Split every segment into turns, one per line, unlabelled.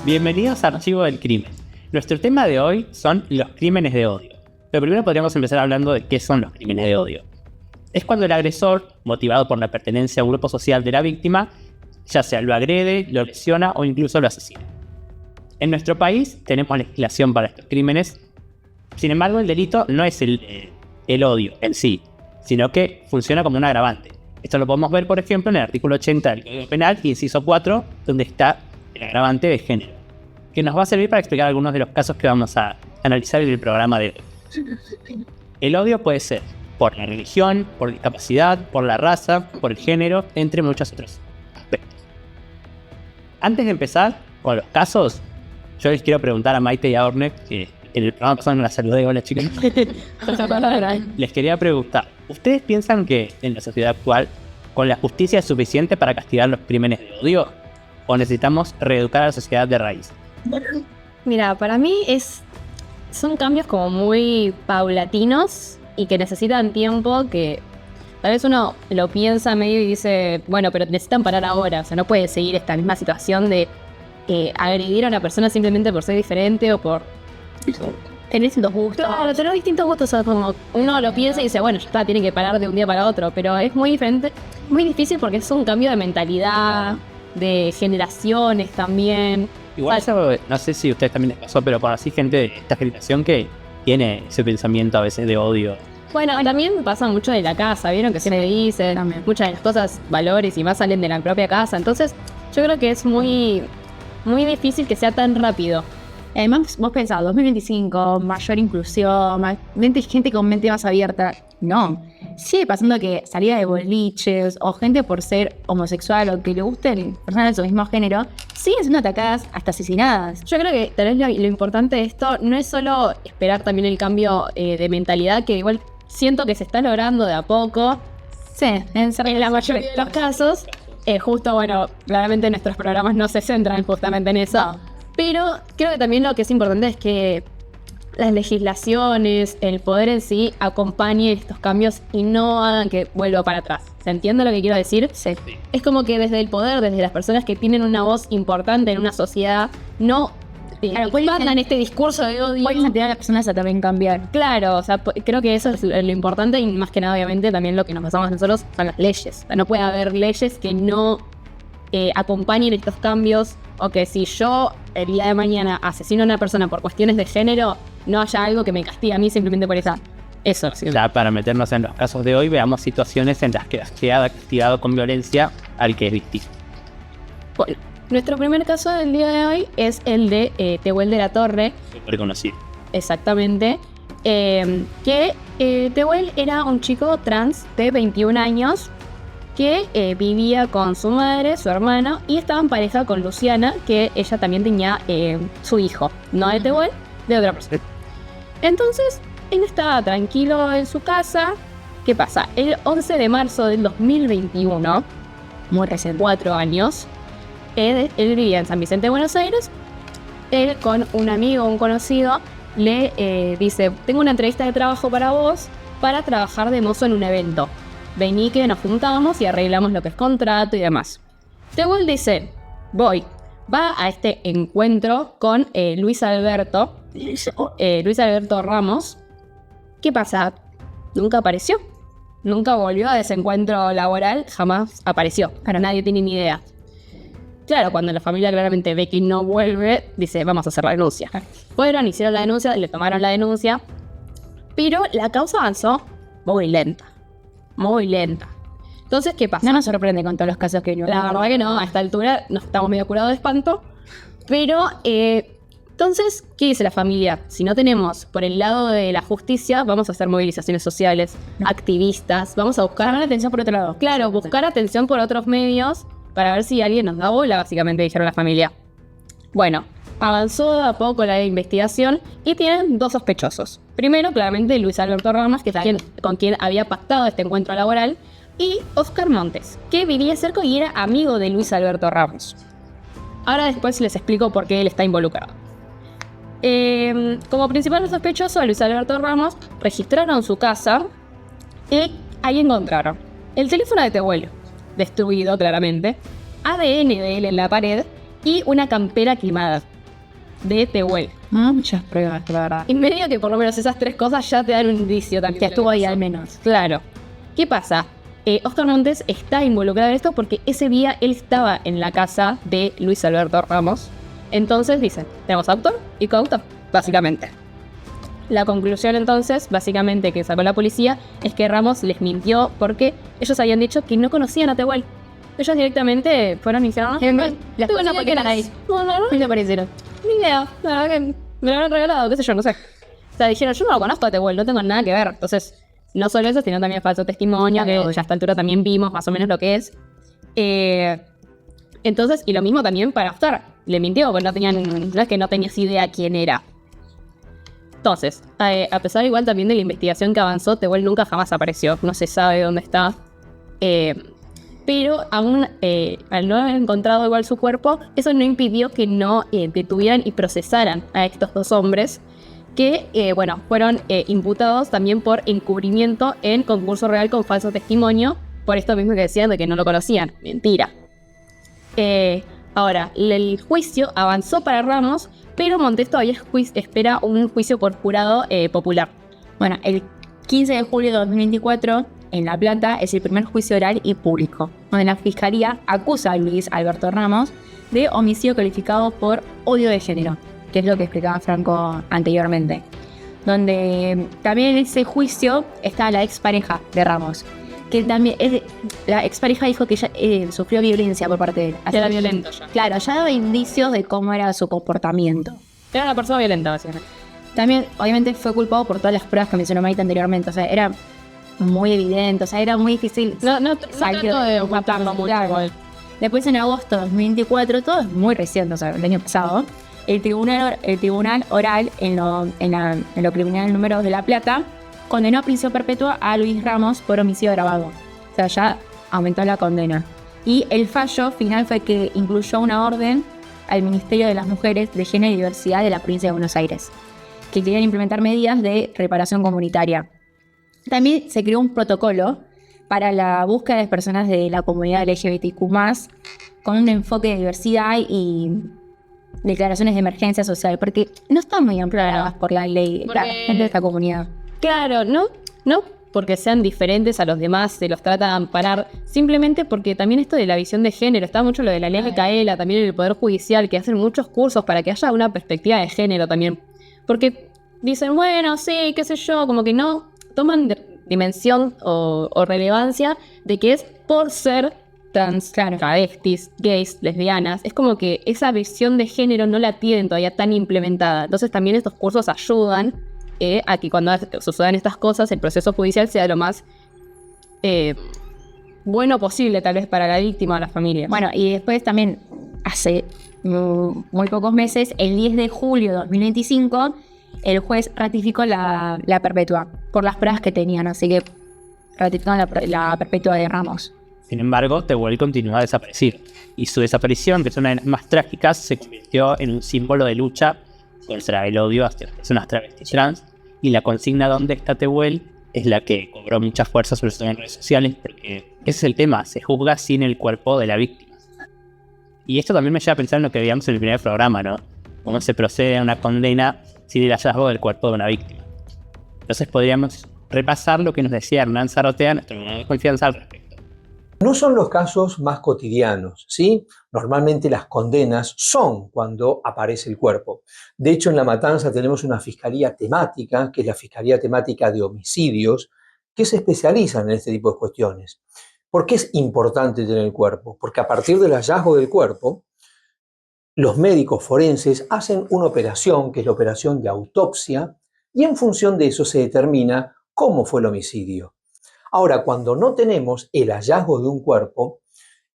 Bienvenidos a Archivo del Crimen. Nuestro tema de hoy son los crímenes de odio. Pero primero podríamos empezar hablando de qué son los crímenes de odio. Es cuando el agresor, motivado por la pertenencia a un grupo social de la víctima, ya sea lo agrede, lo lesiona o incluso lo asesina. En nuestro país tenemos legislación para estos crímenes. Sin embargo, el delito no es el odio en sí, sino que funciona como un agravante. Esto lo podemos ver, por ejemplo, en el artículo 80 del Código Penal, inciso 4, donde está el agravante de género, que nos va a servir para explicar algunos de los casos que vamos a analizar en el programa de hoy. El odio puede ser por la religión, por discapacidad, por la raza, por el género, entre muchos otros aspectos. Antes de empezar con los casos, yo les quiero preguntar a Maite y a Orne, que en el programa pasado no la saludé, hola chicas. Les quería preguntar, ¿ustedes piensan que en la sociedad actual con la justicia es suficiente para castigar los crímenes de odio? ¿O necesitamos reeducar a la sociedad de raíz?
Mira, para mí son cambios como muy paulatinos y que necesitan tiempo, que tal vez uno lo piensa medio y dice, bueno, pero necesitan parar ahora. O sea, no puede seguir esta misma situación de agredir a una persona simplemente por ser diferente o por tener distintos gustos. Claro, tener distintos gustos. O sea, como uno lo piensa y dice, bueno, ya está, tiene que parar de un día para otro. Pero es muy diferente, muy difícil porque es un cambio de mentalidad, de generaciones también.
Igual eso, no sé si a ustedes también les pasó, pero conocí gente de esta generación que tiene ese pensamiento a veces de odio.
Bueno, también pasa mucho de la casa, ¿vieron? Que siempre dicen, muchas de las cosas, valores y más salen de la propia casa. Entonces, yo creo que es muy, muy difícil que sea tan rápido.
Además, vos pensás, 2025, mayor inclusión, gente con mente más abierta. No, sigue pasando que salida de boliches o gente por ser homosexual o que le gusten personas de su mismo género, siguen siendo atacadas hasta asesinadas.
Yo creo que tal vez lo importante de esto no es solo esperar también el cambio de mentalidad, que igual siento que se está logrando de a poco.
Sí,
en la mayoría de los casos. Justo, bueno, claramente nuestros programas no se centran justamente en eso. No. Pero creo que también lo que es importante es que las legislaciones, el poder en sí, acompañen estos cambios y no hagan que vuelva para atrás. ¿Se entiende lo que quiero decir?
Sí.
Es como que desde el poder, desde las personas que tienen una voz importante en una sociedad, no mandan este discurso de odio.
Pueden incentivar a las personas a también cambiar.
Claro, o sea, creo que eso es lo importante y más que nada, obviamente, también lo que nos basamos nosotros son las leyes. O sea, no puede haber leyes que no acompañen estos cambios, o que si yo el día de mañana asesino a una persona por cuestiones de género, no haya algo que me castigue a mí simplemente por eso. ¿Sí?
Ya para meternos en los casos de hoy, veamos situaciones en las que se ha castigado con violencia al que es víctima.
Bueno, nuestro primer caso del día de hoy es el de Tehuel de la Torre.
Súper conocido.
Exactamente. Que Tehuel era un chico trans de 21 años que vivía con su madre, su hermano, y estaba en pareja con Luciana, que ella también tenía su hijo, no de Tehuel, de otra persona. Entonces, él estaba tranquilo en su casa. ¿Qué pasa? El 11 de marzo del 2021, muy recién, 4 años, él vivía en San Vicente de Buenos Aires. Él con un amigo, un conocido, le dice, tengo una entrevista de trabajo para vos para trabajar de mozo en un evento. Vení que nos juntamos y arreglamos lo que es contrato y demás. Tehuel dice, voy. Va a este encuentro con Luis Alberto Ramos. ¿Qué pasa? Nunca apareció. Nunca volvió a ese encuentro laboral, jamás apareció. Pero nadie tiene ni idea. Claro, cuando la familia claramente ve que no vuelve, dice, vamos a hacer la denuncia. Fueron, hicieron la denuncia, le tomaron la denuncia, pero la causa avanzó muy lenta. Entonces, ¿qué pasa?
No nos sorprende con todos los casos que vino.
La verdad que no, a esta altura nos estamos medio curados de espanto. Pero, entonces, ¿qué dice la familia? Si no tenemos por el lado de la justicia, vamos a hacer movilizaciones sociales, activistas, vamos a buscar
atención por otro lado.
Claro, buscar atención por otros medios para ver si alguien nos da bola, básicamente, dijeron la familia. Bueno, avanzó a poco la investigación y tienen 2 sospechosos. Primero, claramente, Luis Alberto Ramos, que es con quien había pactado este encuentro laboral, y Oscar Montes, que vivía cerca y era amigo de Luis Alberto Ramos. Ahora después les explico por qué él está involucrado. Como principal sospechoso a Luis Alberto Ramos, registraron su casa y ahí encontraron el teléfono de Tehuel, destruido claramente, ADN de él en la pared y una campera quemada. de Tehuel.
Muchas pruebas, la verdad.
Y medio que por lo menos esas 3 cosas ya te dan un indicio también.
Que
de lo
estuvo ahí
pasó.
al menos.
Claro. ¿Qué pasa? Oscar Montes está involucrado en esto porque ese día él estaba en la casa de Luis Alberto Ramos. Entonces dicen, tenemos autor y coautor, básicamente. La conclusión entonces, básicamente que sacó la policía, es que Ramos les mintió porque ellos habían dicho que no conocían a Tehuel. Ellos directamente fueron y dijeron,
Las
Tehuel
cosas que están ahí.
no,
¿Qué te parecieron?
ni idea, la verdad que me lo habían regalado, qué sé yo, no sé. O sea, dijeron, yo no lo conozco a Tehuel, no tengo nada que ver. Entonces, no solo eso, sino también falso testimonio, que ya a esta altura también vimos más o menos lo que es. Entonces, y lo mismo también para Oscar. Le mintió, porque no es que no tenías idea quién era. Entonces, a pesar igual también de la investigación que avanzó, Tehuel nunca jamás apareció. No se sabe dónde está. Pero aún al no haber encontrado igual su cuerpo, eso no impidió que no detuvieran y procesaran a estos 2 hombres que, fueron imputados también por encubrimiento en concurso real con falso testimonio, por esto mismo que decían de que no lo conocían. Mentira. Ahora, el juicio avanzó para Ramos, pero Montes todavía espera un juicio por jurado popular.
Bueno, el 15 de julio de 2024, en La Plata, es el primer juicio oral y público, donde la Fiscalía acusa a Luis Alberto Ramos de homicidio calificado por odio de género, que es lo que explicaba Franco anteriormente. Donde también en ese juicio está la expareja de Ramos, que también la expareja dijo que ella sufrió violencia por parte de él.
Era violento ya.
Claro, ya daba indicios de cómo era su comportamiento.
Era una persona violenta, básicamente.
También, obviamente, fue culpado por todas las pruebas que mencionó Maite anteriormente. O sea, era muy evidente, o sea, era muy difícil
No
salir
trato de
una
ocultarlo
parte,
mucho.
claro.
Igual.
Después, en agosto de 2024, todo es muy reciente, o sea, el año pasado, el tribunal oral en lo criminal número 2 de La Plata condenó a prisión perpetua a Luis Ramos por homicidio agravado. O sea, ya aumentó la condena. Y el fallo final fue que incluyó una orden al Ministerio de las Mujeres de Género y Diversidad de la provincia de Buenos Aires, que querían implementar medidas de reparación comunitaria. También se creó un protocolo para la búsqueda de personas de la comunidad LGBTQ+, con un enfoque de diversidad y declaraciones de emergencia social, porque no están muy amparadas por la ley la gente de esta comunidad.
Claro, no porque sean diferentes a los demás, se los trata de amparar, simplemente porque también esto de la visión de género, está mucho lo de la ley Micaela, también en el Poder Judicial, que hacen muchos cursos para que haya una perspectiva de género también. Porque dicen, bueno, sí, qué sé yo, como que no toman dimensión o relevancia de que es por ser trans, travestis, gays, lesbianas. Es como que esa visión de género no la tienen todavía tan implementada. Entonces también estos cursos ayudan a que cuando sucedan estas cosas el proceso judicial sea lo más bueno posible tal vez para la víctima o la familia.
Bueno, y después también hace muy pocos meses, el 10 de julio de 2025, el juez ratificó la perpetua por las pruebas que tenían, así que ratificaron la perpetua de Ramos.
Sin embargo, Tehuel continúa desaparecido, y su desaparición, que es una de las más trágicas, se convirtió en un símbolo de lucha contra el odio hacia las personas travestis trans, y la consigna ¿dónde está Tehuel? Es la que cobró mucha fuerza, sobre todo en redes sociales, porque ese es el tema, se juzga sin el cuerpo de la víctima. Y esto también me lleva a pensar en lo que veíamos en el primer programa, ¿no? Cómo se procede a una condena sin el hallazgo del cuerpo de una víctima. Entonces podríamos repasar lo que nos decía Hernán Zarotea, nuestro abogado de confianza al respecto.
No son los casos más cotidianos, ¿sí? Normalmente las condenas son cuando aparece el cuerpo. De hecho, en La Matanza tenemos una fiscalía temática, que es la Fiscalía Temática de Homicidios, que se especializa en este tipo de cuestiones. ¿Por qué es importante tener el cuerpo? Porque a partir del hallazgo del cuerpo, los médicos forenses hacen una operación, que es la operación de autopsia, y en función de eso se determina cómo fue el homicidio. Ahora, cuando no tenemos el hallazgo de un cuerpo,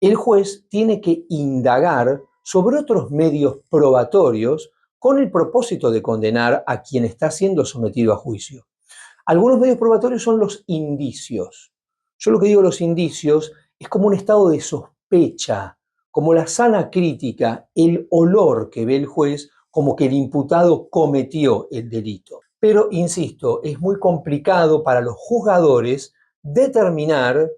el juez tiene que indagar sobre otros medios probatorios con el propósito de condenar a quien está siendo sometido a juicio. Algunos medios probatorios son los indicios. Yo lo que digo los indicios es como un estado de sospecha, como la sana crítica, el olor que ve el juez como que el imputado cometió el delito. Pero, insisto, es muy complicado para los juzgadores determinar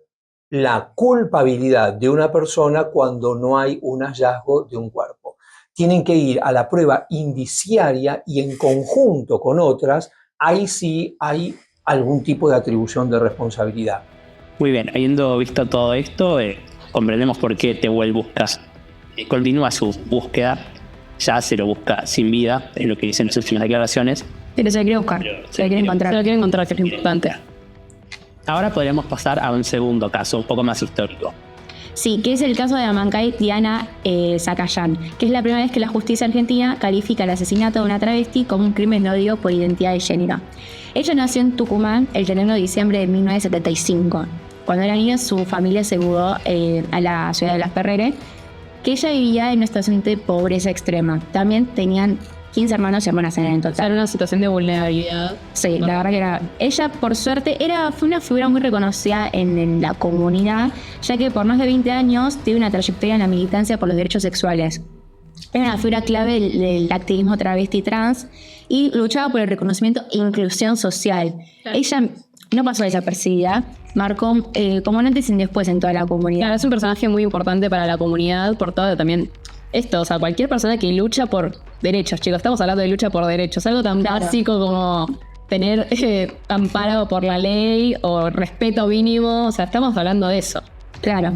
la culpabilidad de una persona cuando no hay un hallazgo de un cuerpo. tienen que ir a la prueba indiciaria y en conjunto con otras, ahí sí hay algún tipo de atribución de responsabilidad.
Muy bien, habiendo visto todo esto, comprendemos por qué Tehuel continúa su búsqueda, ya se lo busca sin vida, es lo que dicen en sus últimas declaraciones.
Pero se quiere buscar, se quiere encontrar.
Se lo quiero encontrar, que es lo importante.
Ahora podríamos pasar a un segundo caso, un poco más histórico.
Sí, que es el caso de Amancay Diana Zacayán, que es la primera vez que la justicia argentina califica el asesinato de una travesti como un crimen de odio por identidad de género. Ella nació en Tucumán el 31 de diciembre de 1975. Cuando era niña, su familia se mudó a la ciudad de Las Ferreres, que ella vivía en una situación de pobreza extrema. También tenían 15 hermanos y hermanas en total.
Era una situación de vulnerabilidad.
Sí, la verdad que era. Ella, por suerte, fue una figura muy reconocida en la comunidad, ya que por más de 20 años tiene una trayectoria en la militancia por los derechos sexuales. Era una figura clave del activismo travesti trans y luchaba por el reconocimiento e inclusión social.
Claro.
Ella no pasó desapercibida, marcó como un antes y un después en toda la comunidad.
Claro, es un personaje muy importante para la comunidad, por todo también esto, o sea, cualquier persona que lucha por derechos, chicos, estamos hablando de lucha por derechos, algo tan básico como tener amparo por la ley o respeto mínimo, o sea, estamos hablando de eso.
Claro.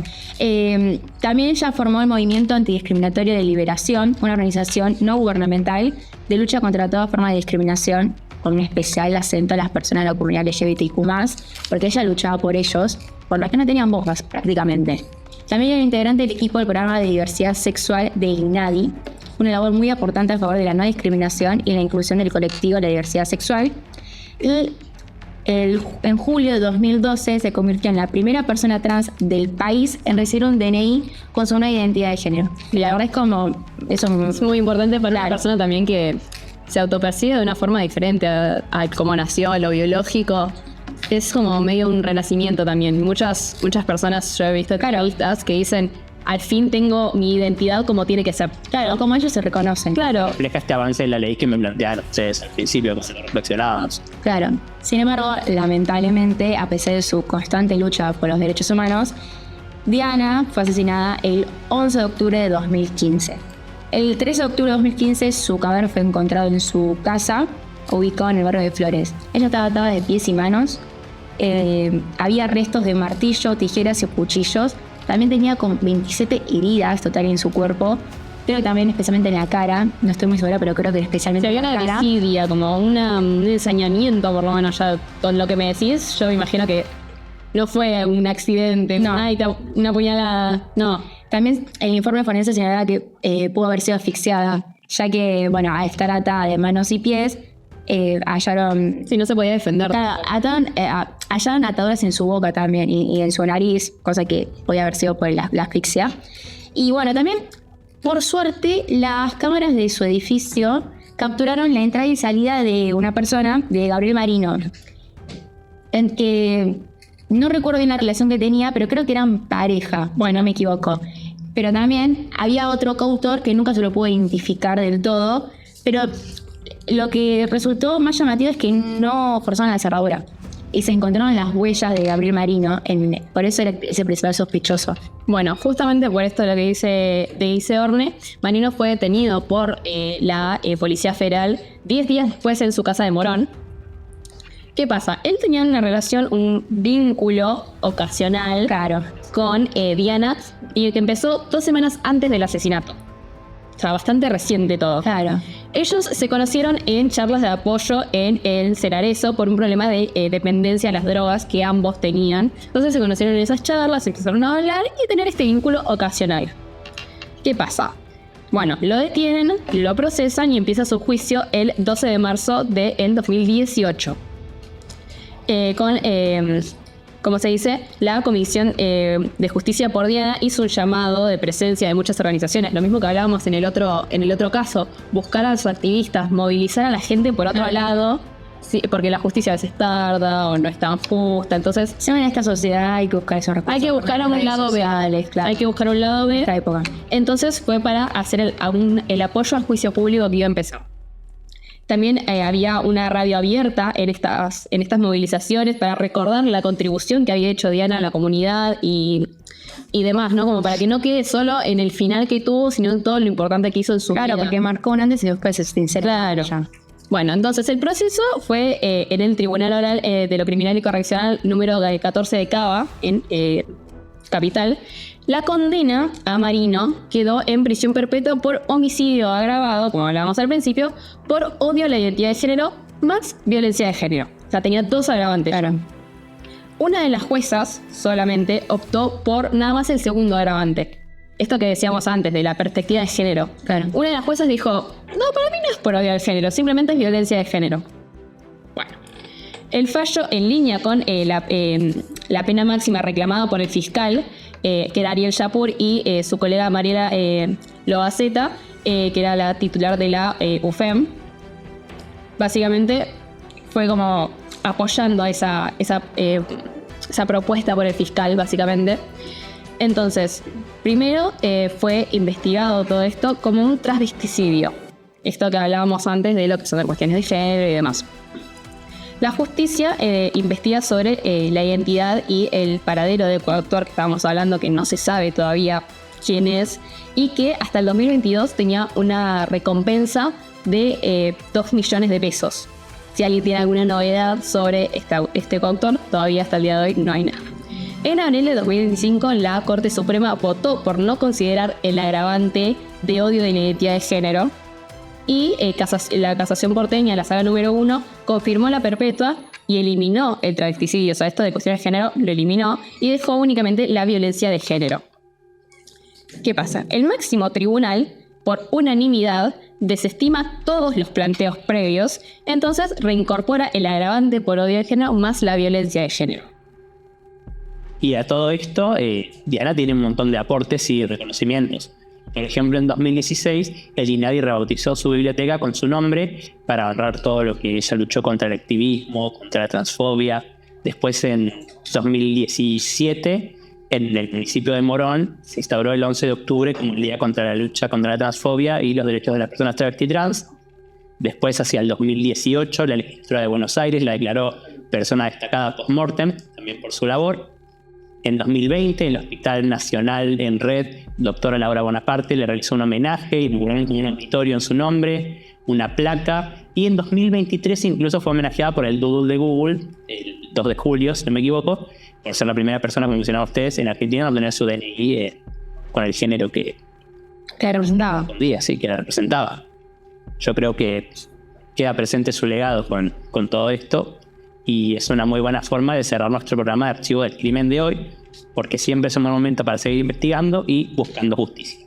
También ella formó el Movimiento Antidiscriminatorio de Liberación, una organización no gubernamental de lucha contra toda forma de discriminación, con un especial acento a las personas de la comunidad LGBTIQ+, porque ella luchaba por ellos, por las que no tenían voz prácticamente. También era integrante del equipo del programa de diversidad sexual del INADI, una labor muy importante a favor de la no discriminación y la inclusión del colectivo de la diversidad sexual. Y en julio de 2012 se convirtió en la primera persona trans del país en recibir un DNI con su nueva identidad de género. Y la verdad es como... Eso
es muy importante para una persona también que se autopercibe de una forma diferente a cómo nació, a lo biológico. Es como medio un renacimiento también. Muchas personas, yo he visto caristas que dicen, al fin tengo mi identidad como tiene que ser.
Claro, como ellos se reconocen.
Claro.
Refleja este avance en la ley que me plantearon ustedes al principio, que se lo reflexionábamos.
Claro. Sin embargo, lamentablemente, a pesar de su constante lucha por los derechos humanos, Diana fue asesinada el 11 de octubre de 2015. El 13 de octubre de 2015, su cadáver fue encontrado en su casa, ubicado en el barrio de Flores. Ella estaba atada de pies y manos. Había restos de martillo, tijeras y cuchillos. También tenía como 27 heridas total en su cuerpo. Creo que también especialmente en la cara. No estoy muy segura, pero creo que especialmente
en la cara. Había una desidia, como un ensañamiento, por lo menos ya con lo que me decís. Yo me imagino que no fue un accidente,
no.
Una puñalada, no.
También el informe forense señalaba que pudo haber sido asfixiada, ya que, bueno, al estar atada de manos y pies, hallaron...
Sí, no se podía defender.
Hallaron ataduras en su boca también y en su nariz, cosa que podía haber sido por la asfixia. Y bueno, también, por suerte, las cámaras de su edificio capturaron la entrada y salida de una persona, de Gabriel Marino, en que no recuerdo bien la relación que tenía, pero creo que eran pareja. Bueno, no me equivoco. Pero también había otro coautor que nunca se lo pudo identificar del todo, pero lo que resultó más llamativo es que no forzaron la cerradura y se encontraron las huellas de Gabriel Marino, por eso era ese principal sospechoso.
Bueno, justamente por esto lo que dice Orne, Marino fue detenido por la Policía Federal 10 días después en su casa de Morón. ¿Qué pasa? Él tenía una relación, un vínculo ocasional con Diana, y que empezó 2 semanas antes del asesinato. O sea, bastante reciente todo.
Claro.
Ellos se conocieron en charlas de apoyo en el Cerarezo por un problema de dependencia a las drogas que ambos tenían. Entonces se conocieron en esas charlas, se empezaron a hablar y tener este vínculo ocasional. ¿Qué pasa? Bueno, lo detienen, lo procesan y empieza su juicio el 12 de marzo del 2018. Como se dice, la Comisión de Justicia por Diana hizo un llamado de presencia de muchas organizaciones, lo mismo que hablábamos en el otro caso, buscar a los activistas, movilizar a la gente por otro lado, sí, porque la justicia a veces tarda o no es tan justa, entonces...
En esta sociedad hay que buscar esos recursos.
Hay que buscar a un lado B,
claro.
Hay que buscar un lado B.
Esta época.
Entonces fue para hacer el apoyo al juicio público que iba a empezar. También había una radio abierta en estas movilizaciones para recordar la contribución que había hecho Diana a la comunidad y demás, ¿no? Como para que no quede solo en el final que tuvo, sino en todo lo importante que hizo en su vida.
Claro, porque marcó un antes y después, sinceramente.
Claro. Bueno, entonces el proceso fue en el Tribunal Oral de lo Criminal y Correccional número 14 de Cava, en Capital. La condena a Marino quedó en prisión perpetua por homicidio agravado, como hablábamos al principio, por odio a la identidad de género más violencia de género. O sea, tenía 2 agravantes.
Claro.
Una de las juezas solamente optó por nada más el segundo agravante. Esto que decíamos antes, de la perspectiva de género.
Claro.
Una de las juezas dijo, no, para mí no es por odio al género, simplemente es violencia de género. Bueno, el fallo en línea con la pena máxima reclamada por el fiscal, que era Ariel Yapur, y su colega Mariela Loaceta, que era la titular de la UFEM. Básicamente fue como apoyando a esa propuesta por el fiscal, básicamente. Entonces, primero fue investigado todo esto como un transvesticidio. Esto que hablábamos antes de lo que son las cuestiones de género y demás. La justicia investiga sobre la identidad y el paradero del coautor que estábamos hablando, que no se sabe todavía quién es, y que hasta el 2022 tenía una recompensa de 2 millones de pesos. Si alguien tiene alguna novedad sobre este coautor, todavía hasta el día de hoy no hay nada. En abril de 2025, la Corte Suprema votó por no considerar el agravante de odio de la identidad de género, y la casación porteña, la sala número 1, confirmó la perpetua y eliminó el travesticidio. O sea, esto de cuestiones de género lo eliminó y dejó únicamente la violencia de género. ¿Qué pasa? El máximo tribunal, por unanimidad, desestima todos los planteos previos, entonces reincorpora el agravante por odio de género más la violencia de género.
Y a todo esto, Diana tiene un montón de aportes y reconocimientos. Por ejemplo, en 2016, el INADI rebautizó su biblioteca con su nombre para honrar todo lo que ella luchó contra el activismo, contra la transfobia. Después, en 2017, en el municipio de Morón, se instauró el 11 de octubre como el Día contra la lucha contra la transfobia y los derechos de las personas travesti trans. Después, hacia el 2018, la legislatura de Buenos Aires la declaró persona destacada post-mortem, también por su labor. En 2020, el Hospital Nacional en Red, doctora Laura Bonaparte, le realizó un homenaje y inauguraron un auditorio en su nombre, una placa. Y en 2023 incluso fue homenajeada por el Doodle de Google, el 2 de julio, si no me equivoco, por ser la primera persona, como mencionaban ustedes, en Argentina en tener su DNI con el género que
representaba.
Sí, que la representaba. Yo creo que queda presente su legado con todo esto. Y es una muy buena forma de cerrar nuestro programa de archivo del crimen de hoy, porque siempre es un buen momento para seguir investigando y buscando justicia.